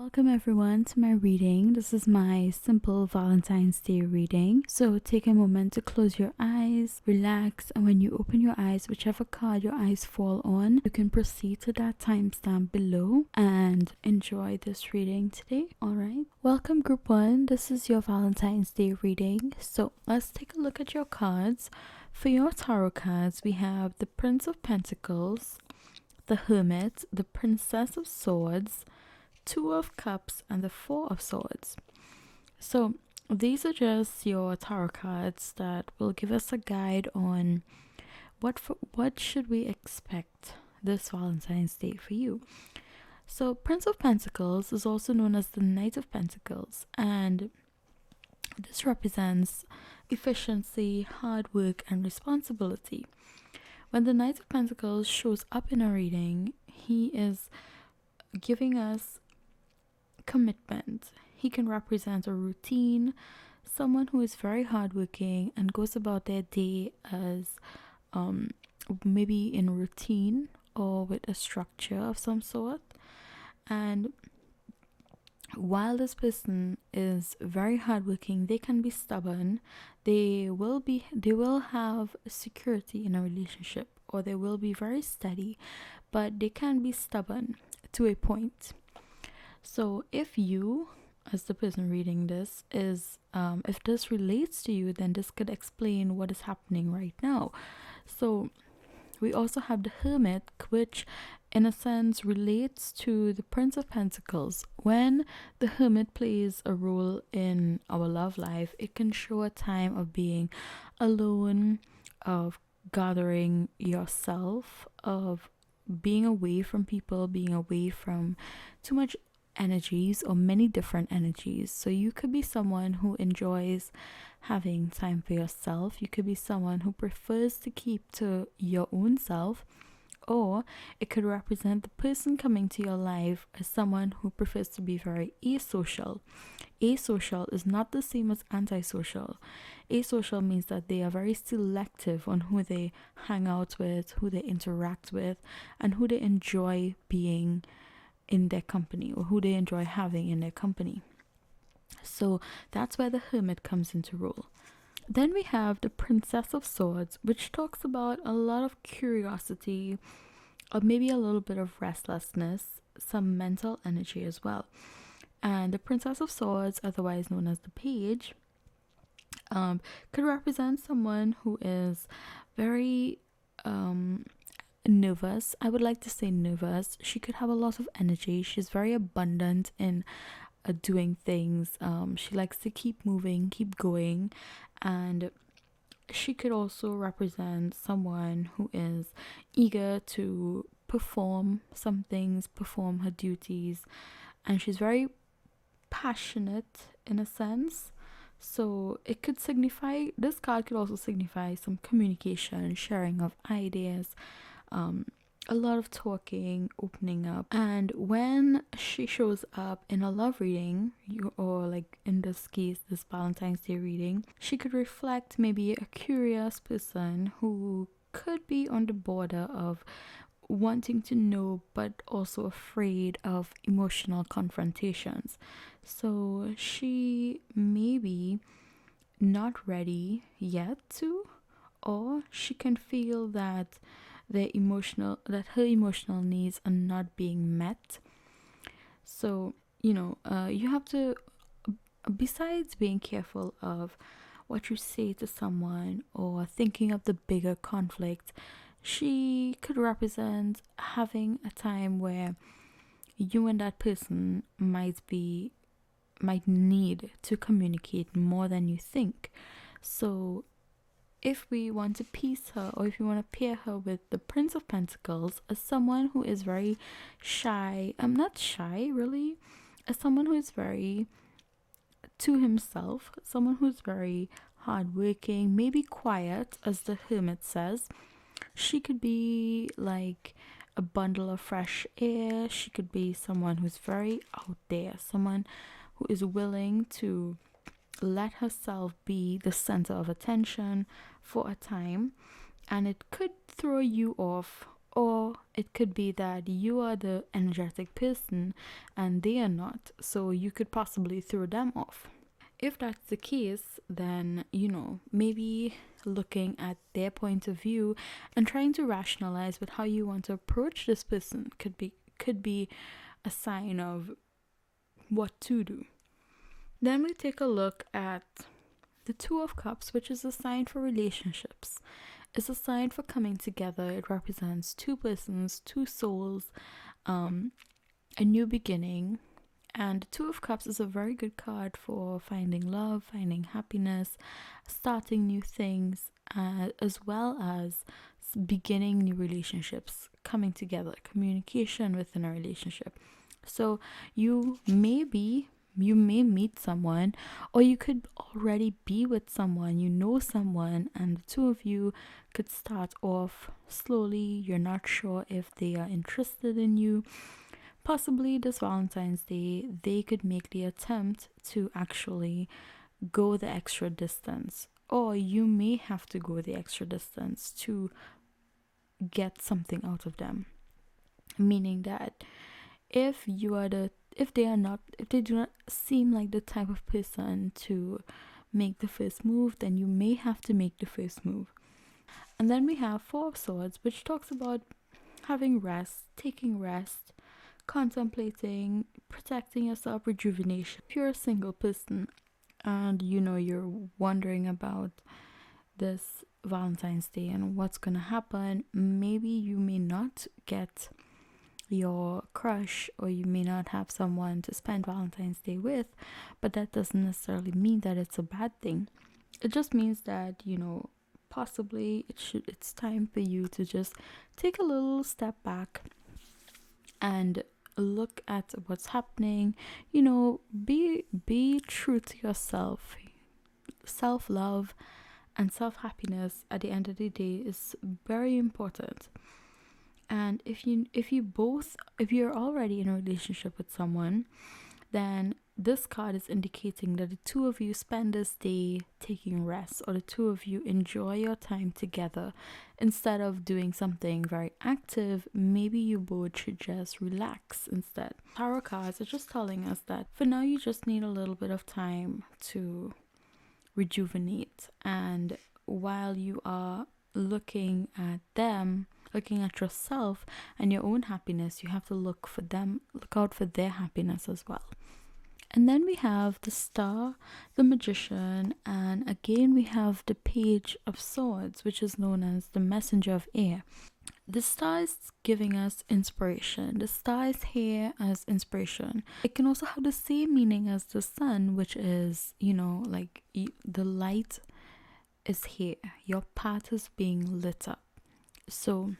Welcome everyone to my reading. This is my simple Valentine's Day reading. So take a moment to close your eyes, relax, and when you open your eyes, whichever card your eyes fall on, you can proceed to that timestamp below and enjoy this reading today. Alright. Welcome group 1. This is your Valentine's Day reading. So let's take a look at your cards. For your tarot cards, we have the Prince of Pentacles, the Hermit, the Princess of Swords, Two of Cups, and the Four of Swords. So these are just your tarot cards that will give us a guide on what should we expect this Valentine's Day for you. So Prince of Pentacles is also known as the Knight of Pentacles, and this represents efficiency, hard work, and responsibility. When the Knight of Pentacles shows up in a reading, he is giving us commitment. He can represent a routine, someone who is very hardworking and goes about their day as maybe in routine or with a structure of some sort. And while this person is very hardworking, they can be stubborn. They will have security in a relationship, or they will be very steady, but they can be stubborn to a point. So if you, as the person reading this, if this relates to you, then this could explain what is happening right now. So we also have the Hermit, which in a sense relates to the Prince of Pentacles. When the Hermit plays a role in our love life, it can show a time of being alone, of gathering yourself, of being away from people, being away from too much energies or many different energies. So you could be someone who enjoys having time for yourself. You could be someone who prefers to keep to your own self, or it could represent the person coming to your life as someone who prefers to be very asocial. Asocial is not the same as antisocial. Asocial means that they are very selective on who they hang out with, who they interact with, and who they enjoy being in their company, or who they enjoy having in their company. So that's where the Hermit comes into role. Then we have the Princess of Swords, which talks about a lot of curiosity, or maybe a little bit of restlessness, some mental energy as well. And the Princess of Swords, otherwise known as the Page, could represent someone who is very nervous. I would like to say nervous. She could have a lot of energy. She's very abundant in doing things. She likes to keep moving, keep going, and she could also represent someone who is eager to perform some things, perform her duties, and she's very passionate in a sense. So it could signify, this card could also signify some communication, sharing of ideas, a lot of talking, opening up. And when she shows up in a love reading, or like in this case, this Valentine's Day reading, she could reflect maybe a curious person who could be on the border of wanting to know but also afraid of emotional confrontations. So she may be not ready yet to, or she can feel that her emotional needs are not being met. So you have to, besides being careful of what you say to someone or thinking of the bigger conflict, she could represent having a time where you and that person might need to communicate more than you think. So if we want to piece her, or if you want to pair her with the Prince of Pentacles as someone who is very shy, not shy really, as someone who is very to himself, someone who's very hardworking, maybe quiet, as the Hermit says. She could be like a bundle of fresh air. She could be someone who's very out there, someone who is willing to let herself be the center of attention for a time, and it could throw you off Or it could be that you are the energetic person and they are not, so you could possibly throw them off. If that's the case, then, maybe looking at their point of view and trying to rationalize with how you want to approach this person could be a sign of what to do. Then we take a look at the Two of Cups, which is a sign for relationships. It's a sign for coming together. It represents two persons, two souls, a new beginning. And the Two of Cups is a very good card for finding love, finding happiness, starting new things, as well as beginning new relationships, coming together, communication within a relationship. So you may meet someone, or you could already be with someone, someone, and the two of you could start off slowly. You're not sure if they are interested in you. Possibly this Valentine's Day, they could make the attempt to actually go the extra distance, or you may have to go the extra distance to get something out of them. Meaning that if they do not seem like the type of person to make the first move, then you may have to make the first move. And then we have Four of Swords, which talks about having rest, taking rest, contemplating, protecting yourself, rejuvenation. If you're a single person and you're wondering about this Valentine's Day and what's gonna happen, maybe you may not get your crush, or you may not have someone to spend Valentine's Day with, but that doesn't necessarily mean that it's a bad thing. It just means that possibly it's time for you to just take a little step back and look at what's happening. Be true to yourself. Self-love and self-happiness at the end of the day is very important. And if you're already in a relationship with someone, then this card is indicating that the two of you spend this day taking rest, or the two of you enjoy your time together. Instead of doing something very active, maybe you both should just relax instead. Tarot cards are just telling us that for now you just need a little bit of time to rejuvenate, and while you are looking at yourself and your own happiness, you have to look out for their happiness as well. And then we have the Star, the Magician, and again we have the Page of Swords, which is known as the Messenger of Air. The star is giving us inspiration. The star is here as inspiration. It can also have the same meaning as the sun, which is, the light is here. Your path is being lit up. So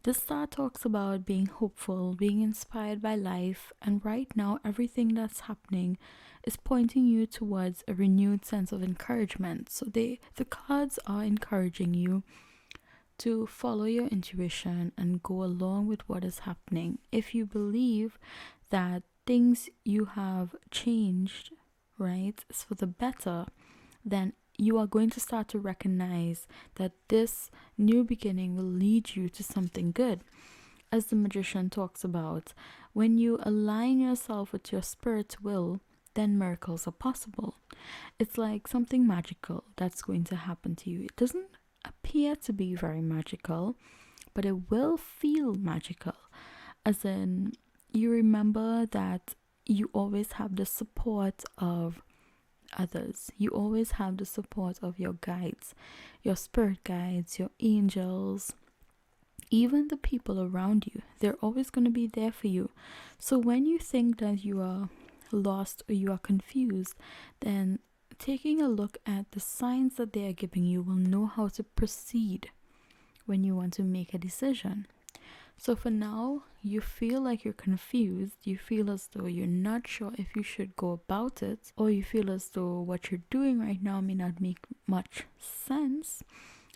the star talks about being hopeful, being inspired by life, and right now everything that's happening is pointing you towards a renewed sense of encouragement. So the cards are encouraging you to follow your intuition and go along with what is happening. If you believe that things you have changed, right, is for the better, then you are going to start to recognize that this new beginning will lead you to something good. As the Magician talks about, when you align yourself with your spirit's will, then miracles are possible. It's like something magical that's going to happen to you. It doesn't appear to be very magical, but it will feel magical. As in, you remember that you always have the support of others. You always have the support of your guides, your spirit guides, your angels, even the people around you. They're always going to be there for you. So when you think that you are lost or you are confused, then taking a look at the signs that they are giving you will know how to proceed when you want to make a decision. So for now, you feel like you're confused, you feel as though you're not sure if you should go about it, or you feel as though what you're doing right now may not make much sense,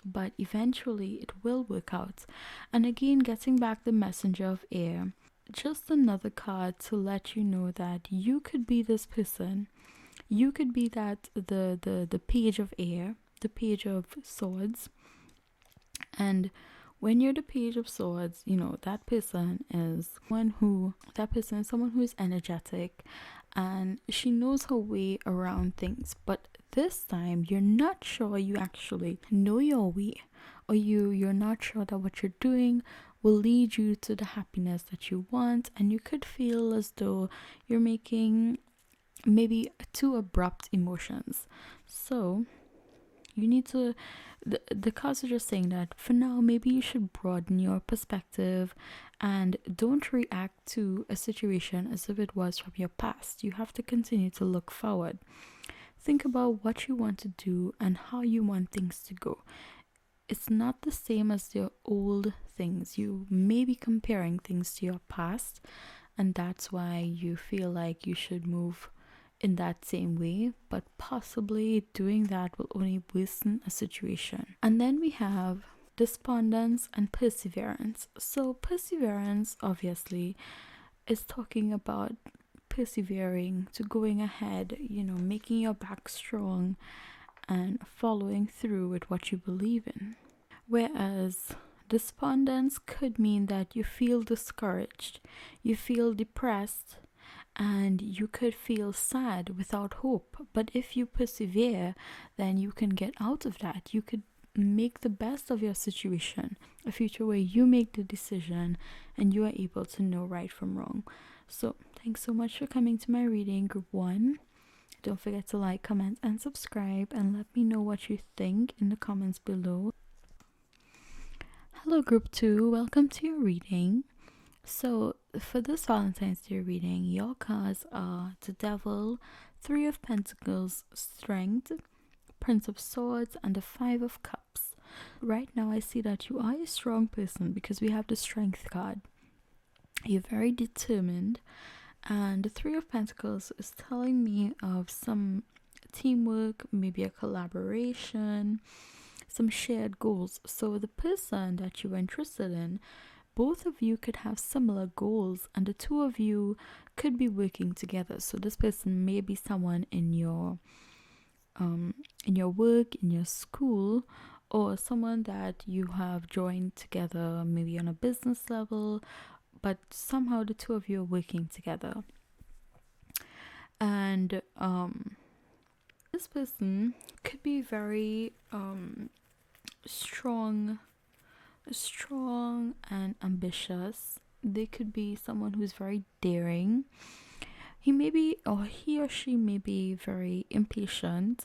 but eventually it will work out. And again, getting back the Messenger of Air, just another card to let you know that you could be this person. You could be that the Page of Air, the Page of Swords, and When you're the Page of Swords, that person is someone who is energetic, and she knows her way around things. But this time you're not sure you actually know your way, or you're not sure that what you're doing will lead you to the happiness that you want, and you could feel as though you're making maybe too abrupt emotions. So you need to, the cards are just saying that for now maybe you should broaden your perspective and don't react to a situation as if it was from your past. You have to continue to look forward. Think about what you want to do and how you want things to go. It's not the same as your old things. You may be comparing things to your past, and that's why you feel like you should move in that same way, but possibly doing that will only worsen a situation. And then we have despondence and perseverance. So perseverance obviously is talking about persevering, to going ahead, making your back strong and following through with what you believe in. Whereas despondence could mean that you feel discouraged, you feel depressed, and you could feel sad without hope. But if you persevere, then you can get out of that. You could make the best of your situation, a future where you make the decision and you are able to know right from wrong. So thanks so much for coming to my reading, group 1. Don't forget to like, comment, and subscribe, and let me know what you think in the comments below. Hello, group 2. Welcome to your reading. So for this Valentine's Day reading, your cards are the Devil, Three of Pentacles, Strength, Prince of Swords, and the Five of Cups. Right now I see that you are a strong person because we have the Strength card. You're very determined, and the Three of Pentacles is telling me of some teamwork, maybe a collaboration, some shared goals. So the person that you're interested in, both of you could have similar goals, and the two of you could be working together. So this person may be someone in your work, in your school, or someone that you have joined together, maybe on a business level, but somehow the two of you are working together. And this person could be very strong and ambitious. They could be someone who's very daring. He or she may be very impatient,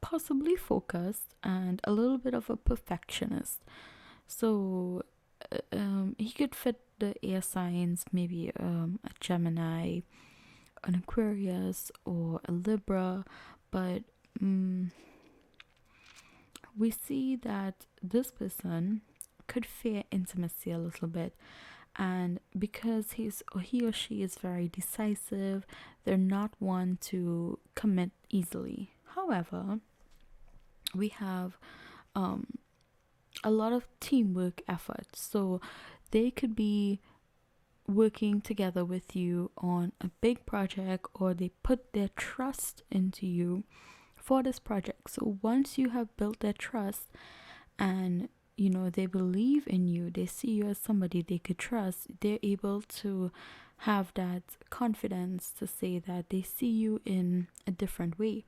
possibly focused, and a little bit of a perfectionist. So he could fit the air signs, maybe a Gemini, an Aquarius, or a Libra, but we see that this person could fear intimacy a little bit, and because he or she is very decisive, they're not one to commit easily. However, we have a lot of teamwork efforts, so they could be working together with you on a big project, or they put their trust into you for this project. So once you have built their trust and they believe in you, they see you as somebody they could trust, they're able to have that confidence to say that they see you in a different way,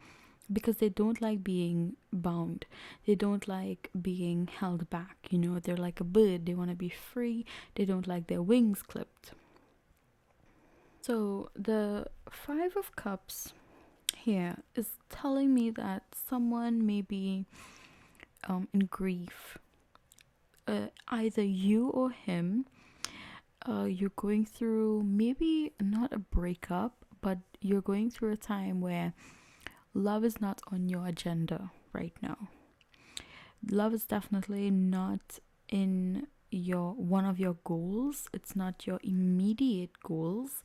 because they don't like being bound, they don't like being held back. They're like a bird, they want to be free, they don't like their wings clipped. So the Five of Cups here is telling me that someone may be in grief, either you or him. You're going through maybe not a breakup, but you're going through a time where love is not on your agenda right now. Love is definitely not in one of your goals. It's not your immediate goals.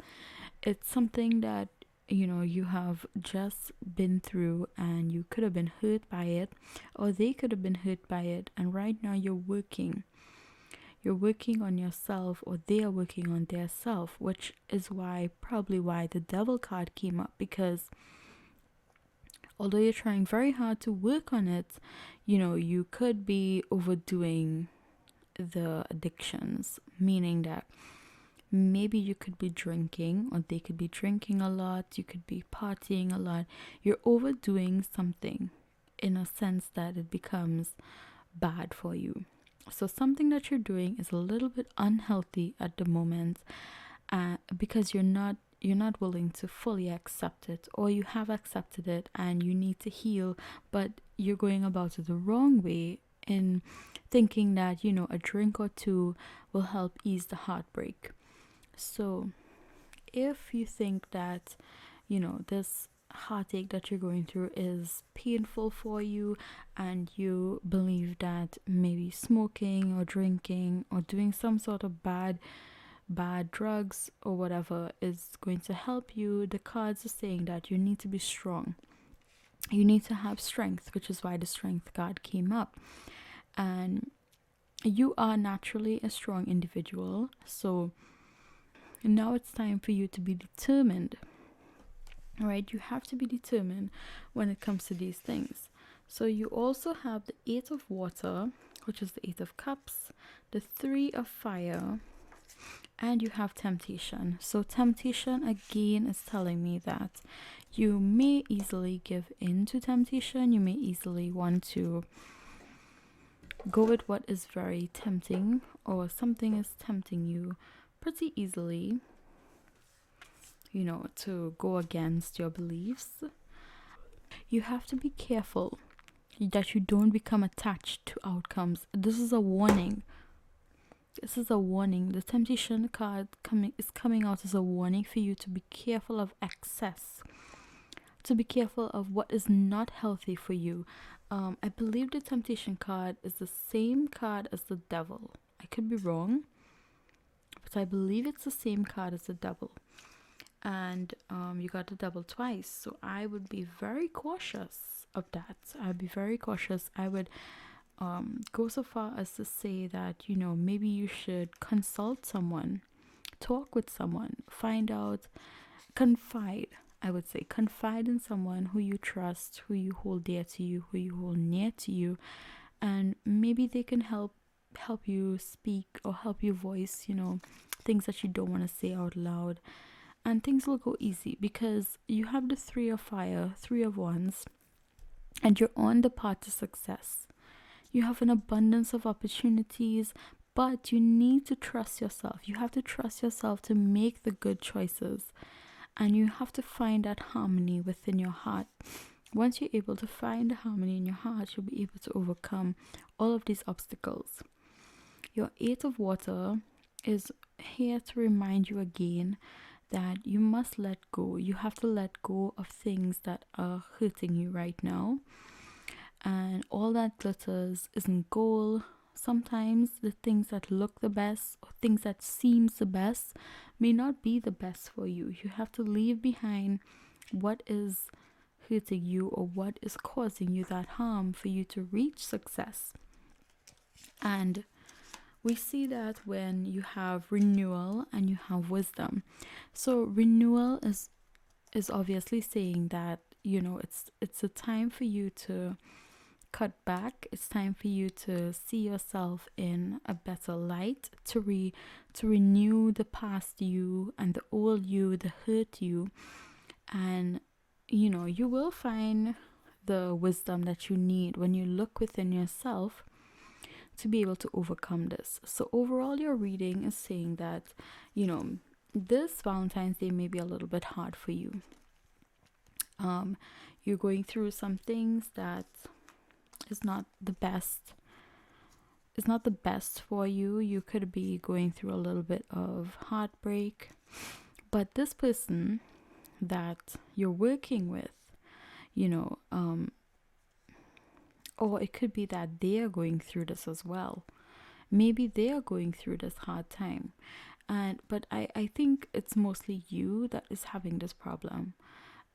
It's something that you have just been through, and you could have been hurt by it, or they could have been hurt by it, and right now you're working on yourself, or they are working on their self, which is probably why the Devil card came up, because although you're trying very hard to work on it, you could be overdoing the addictions, meaning that maybe you could be drinking, or they could be drinking a lot, you could be partying a lot. You're overdoing something in a sense that it becomes bad for you. So something that you're doing is a little bit unhealthy at the moment, because you're not willing to fully accept it, or you have accepted it and you need to heal, but you're going about it the wrong way, in thinking that a drink or two will help ease the heartbreak. So if you think that this heartache that you're going through is painful for you, and you believe that maybe smoking or drinking or doing some sort of bad drugs or whatever is going to help you, the cards are saying that you need to be strong. You need to have strength, which is why the strength card came up. And you are naturally a strong individual. So now it's time for you to be determined. All right, you have to be determined when it comes to these things. So you also have the Eight of Water, which is the Eight of Cups, the Three of Fire, and you have Temptation. So temptation again is telling me that you may easily give in to temptation. You may easily want to go with what is very tempting, or something is tempting you pretty easily, to go against your beliefs. You have to be careful that you don't become attached to outcomes. This is a warning. The temptation card is coming out as a warning for you to be careful of excess, to be careful of what is not healthy for you. I believe the temptation card is the same card as the devil. I could be wrong, but I believe it's the same card as the devil. And you got the devil twice, so I would be very cautious of that. I'd be very cautious. I would go so far as to say that maybe you should consult someone, talk with someone, find out, confide. I would say confide in someone who you trust, who you hold dear to you, who you hold near to you, and maybe they can help you speak, or help you voice things that you don't want to say out loud, and things will go easy, because you have the Three of Fire, Three of Wands, and you're on the path to success. You have an abundance of opportunities, but you need to trust yourself. You have to trust yourself to make the good choices, and you have to find that harmony within your heart. Once you're able to find the harmony in your heart, you'll be able to overcome all of these obstacles. Your Eight of Water is here to remind you again that you must let go. You have to let go of things that are hurting you right now. And all that glitters isn't gold. Sometimes the things that look the best, or things that seems the best, may not be the best for you. You have to leave behind what is hurting you, or what is causing you that harm, for you to reach success. And we see that when you have renewal and you have wisdom. So renewal is obviously saying that it's a time for you to cut back. It's time for you to see yourself in a better light, to renew the past you and the old you, the hurt you, and you will find the wisdom that you need when you look within yourself to be able to overcome this. So overall, your reading is saying that this Valentine's Day may be a little bit hard for you. You're going through some things that is not the best. It's not the best for you. You could be going through a little bit of heartbreak, but this person that you're working with, or it could be that they are going through this as well. Maybe they are going through this hard time, but I think it's mostly you that is having this problem.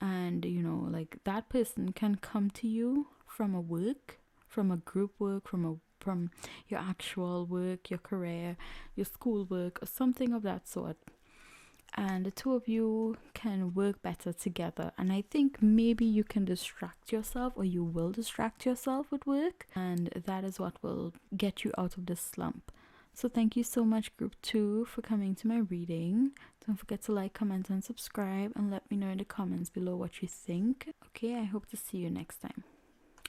And like, that person can come to you from a work, from a group work, from your actual work, your career, your school work, or something of that sort. and the two of you can work better together. And I think maybe you can distract yourself, or you will distract yourself with work, and that is what will get you out of this slump. So thank you so much, group 2, for coming to my reading. Don't forget to like, comment, and subscribe, and let me know in the comments below what you think. Okay, I hope to see you next time.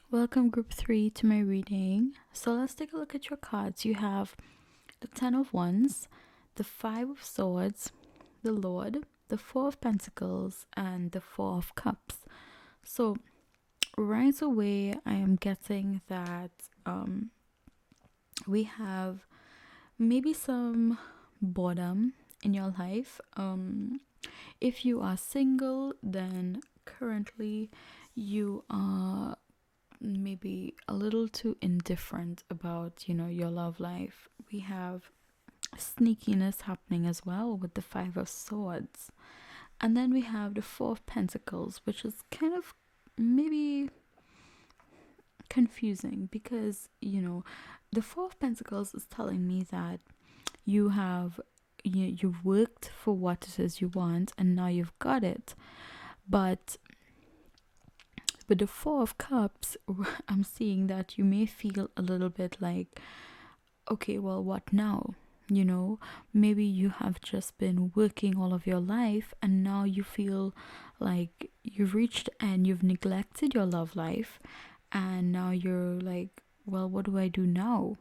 Welcome, group 3, to my reading. So let's take a look at your cards. You have the 10 of Wands, the 5 of Swords, the Lord, the 4 of Pentacles, and the 4 of Cups. So right away, I am getting that we have maybe some boredom in your life. If you are single, then currently you are maybe a little too indifferent about, your love life. We have sneakiness happening as well with the 5 of Swords. And then we have the 4 of Pentacles, which is kind of maybe confusing because, the 4 of Pentacles is telling me that you've worked for what it is you want, and now you've got it. But with the 4 of Cups, I'm seeing that you may feel a little bit like, okay, well, what now? Maybe you have just been working all of your life, and now you feel like you've reached the end, you've neglected your love life, and now you're like, well, what do I do now?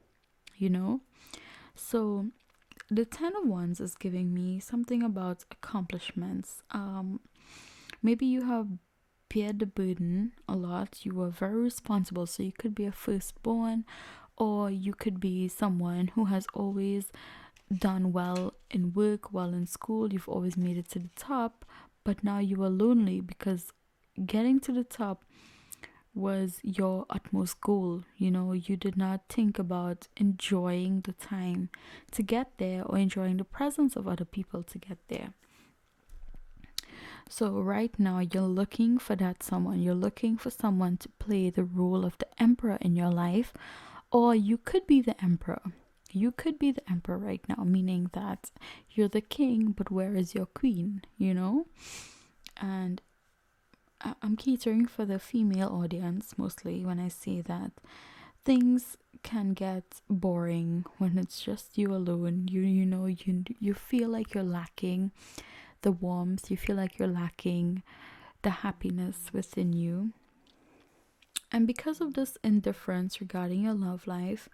So the 10 of Wands is giving me something about accomplishments. Maybe you have beared the burden a lot. You were very responsible, so you could be a firstborn, or you could be someone who has always done well in work, well in school. You've always made it to the top, but now you are lonely because getting to the top was your utmost goal. You did not think about enjoying the time to get there, or enjoying the presence of other people to get there. So right now you're looking for that someone. You're looking for someone to play the role of the emperor in your life, or you could be the emperor. You could be the emperor right now, meaning that you're the king, but where is your queen, And I'm catering for the female audience mostly when I say that things can get boring when it's just you alone. You feel like you're lacking the warmth, you feel like you're lacking the happiness within you. And because of this indifference regarding your love life,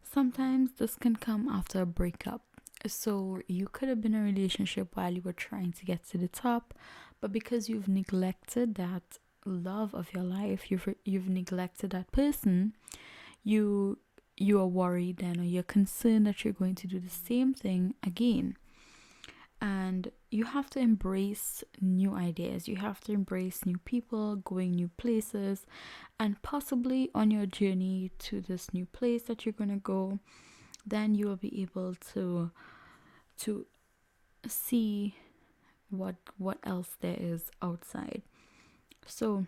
sometimes this can come after a breakup. So you could have been in a relationship while you were trying to get to the top, but because you've neglected that love of your life, you've neglected that person, you are worried then, or you're concerned that you're going to do the same thing again. And you have to embrace new ideas. You have to embrace new people, going new places, and possibly on your journey to this new place that you're going to go, then you will be able to see what else there is outside. So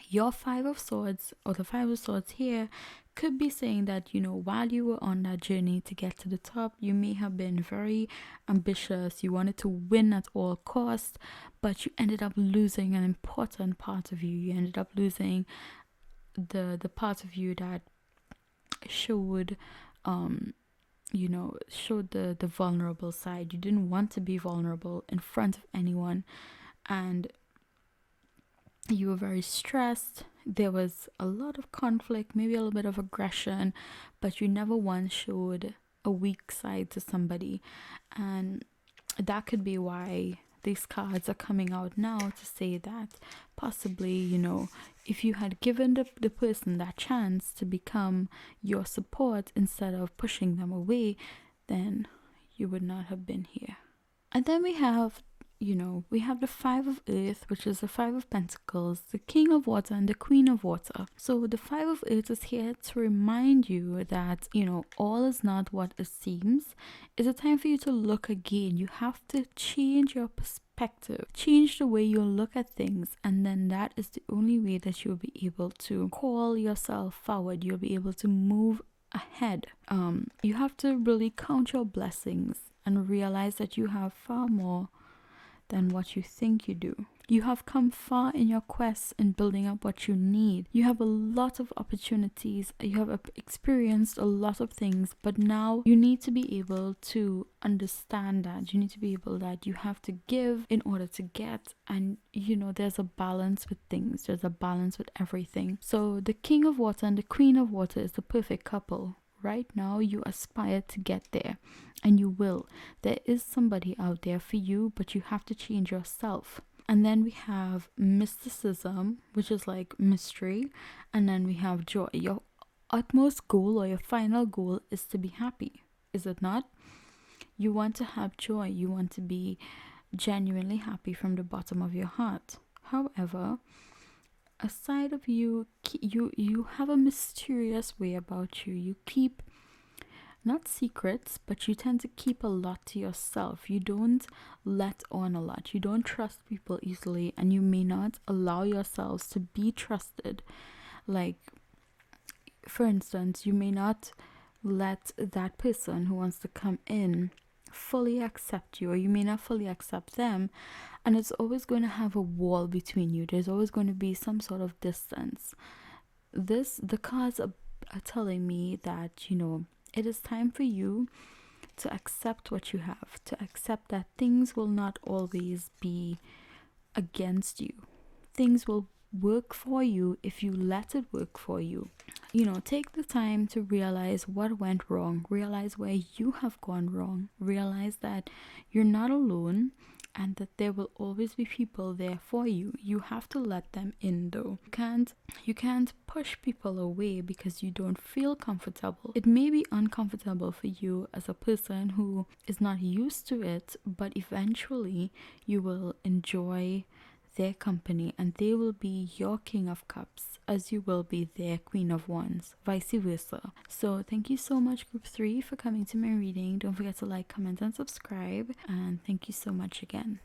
your 5 of Swords, or the 5 of Swords here, could be saying that, while you were on that journey to get to the top, you may have been very ambitious. You wanted to win at all costs, but you ended up losing an important part of you. You ended up losing the part of you that showed showed the vulnerable side. You didn't want to be vulnerable in front of anyone, and you were very stressed. There was a lot of conflict, maybe a little bit of aggression, but you never once showed a weak side to somebody. And that could be why these cards are coming out now, to say that possibly, if you had given the person that chance to become your support instead of pushing them away, then you would not have been here. And then we have the 5 of Earth, which is the 5 of Pentacles, the King of Water, and the Queen of Water. So the 5 of Earth is here to remind you that, all is not what it seems. It's a time for you to look again. You have to change your perspective, change the way you look at things, and then that is the only way that you'll be able to call yourself forward. You'll be able to move ahead. You have to really count your blessings and realize that you have far more than what you think you do. You have come far in your quest in building up what you need. You have a lot of opportunities. You have experienced a lot of things, but now you need to be able to understand that. You need to be able that you have to give in order to get. And there's a balance with things. There's a balance with everything. So the king of water and the queen of water is the perfect couple. Right now, you aspire to get there, and you will. There is somebody out there for you, but you have to change yourself. And then we have mysticism, which is like mystery. And then we have joy. Your utmost goal or your final goal is to be happy, is it not? You want to have joy. You want to be genuinely happy from the bottom of your heart. However, a side of you have a mysterious way about you. You keep not secrets, but you tend to keep a lot to yourself. You don't let on a lot. You don't trust people easily, and you may not allow yourselves to be trusted. Like, for instance, you may not let that person who wants to come in fully accept you, or you may not fully accept them, and it's always going to have a wall between you. There's always going to be some sort of distance. The cards are telling me that it is time for you to accept what you have, to accept that things will not always be against you. Things will work for you if you let it work for you. Take the time to realize what went wrong, realize where you have gone wrong, realize that you're not alone, and that there will always be people there for you. You have to let them in, though. You can't push people away because you don't feel comfortable. It may be uncomfortable for you as a person who is not used to it, but eventually you will enjoy their company, and they will be your king of cups as you will be their queen of wands, vice versa. So thank you so much, group 3, for coming to my reading. Don't forget to like, comment, and subscribe, and thank you so much again.